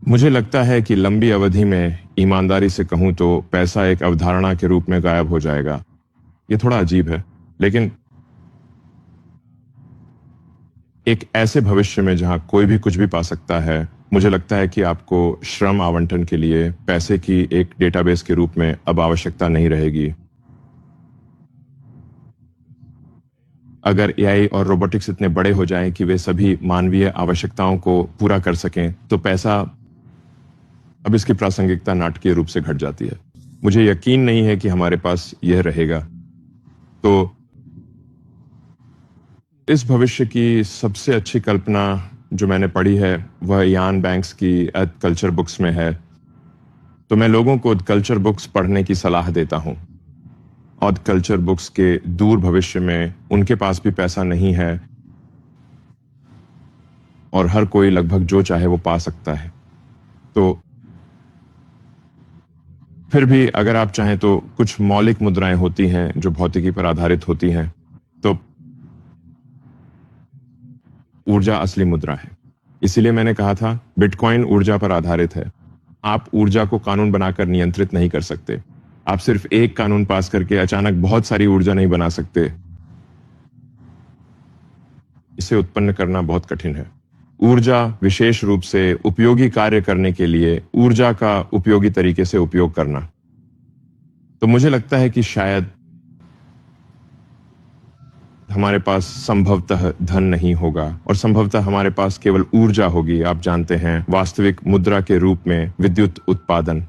मुझे लगता है कि लंबी अवधि में ईमानदारी से कहूं तो पैसा एक अवधारणा के रूप में गायब हो जाएगा। ये थोड़ा अजीब है, लेकिन एक ऐसे भविष्य में जहां कोई भी कुछ भी पा सकता है, मुझे लगता है कि आपको श्रम आवंटन के लिए पैसे की एक डेटाबेस के रूप में अब आवश्यकता नहीं रहेगी। अगर एआई और रोबोटिक्स इतने बड़े हो जाएं कि वे सभी मानवीय आवश्यकताओं को पूरा कर सकें, तो पैसा अब इसकी प्रासंगिकता नाटकीय रूप से घट जाती है। मुझे यकीन नहीं है कि हमारे पास यह रहेगा। तो इस भविष्य की सबसे अच्छी कल्पना जो मैंने पढ़ी है वह यान बैंक्स की एथ कल्चर बुक्स में है। तो मैं लोगों को कल्चर बुक्स पढ़ने की सलाह देता हूं। और कल्चर बुक्स के दूर भविष्य में उनके पास भी पैसा नहीं है और हर कोई लगभग जो चाहे वो पा सकता है। तो फिर भी अगर आप चाहें तो कुछ मौलिक मुद्राएं होती हैं जो भौतिकी पर आधारित होती हैं। तो ऊर्जा असली मुद्रा है। इसीलिए मैंने कहा था बिटकॉइन ऊर्जा पर आधारित है। आप ऊर्जा को कानून बनाकर नियंत्रित नहीं कर सकते। आप सिर्फ एक कानून पास करके अचानक बहुत सारी ऊर्जा नहीं बना सकते। इसे उत्पन्न करना बहुत कठिन है। ऊर्जा विशेष रूप से उपयोगी कार्य करने के लिए ऊर्जा का उपयोगी तरीके से उपयोग करना। तो मुझे लगता है कि शायद हमारे पास संभवतः धन नहीं होगा और संभवतः हमारे पास केवल ऊर्जा होगी। आप जानते हैं, वास्तविक मुद्रा के रूप में विद्युत उत्पादन।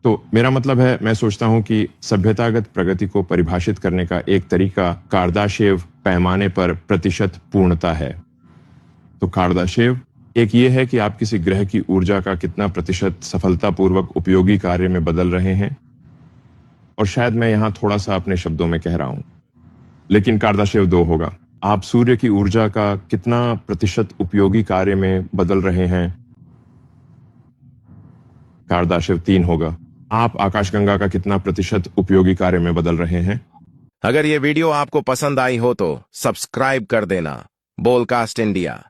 तो मेरा मतलब है, मैं सोचता हूं कि सभ्यतागत प्रगति को परिभाषित करने का एक तरीका कार्दाशेव पैमाने पर प्रतिशत पूर्णता है। तो कार्दाशेव एक ये है कि आप किसी ग्रह की ऊर्जा का कितना प्रतिशत सफलतापूर्वक उपयोगी कार्य में बदल रहे हैं। और शायद मैं यहां थोड़ा सा अपने शब्दों में कह रहा हूं, लेकिन कार्दाशेव 2 होगा। आप सूर्य की ऊर्जा का कितना प्रतिशत उपयोगी कार्य में बदल रहे हैं। कार्दाशेव 3 होगा। आप आकाशगंगा का कितना प्रतिशत उपयोगी कार्य में बदल रहे हैं। अगर ये वीडियो आपको पसंद आई हो तो सब्सक्राइब कर देना। बोलकास्ट इंडिया।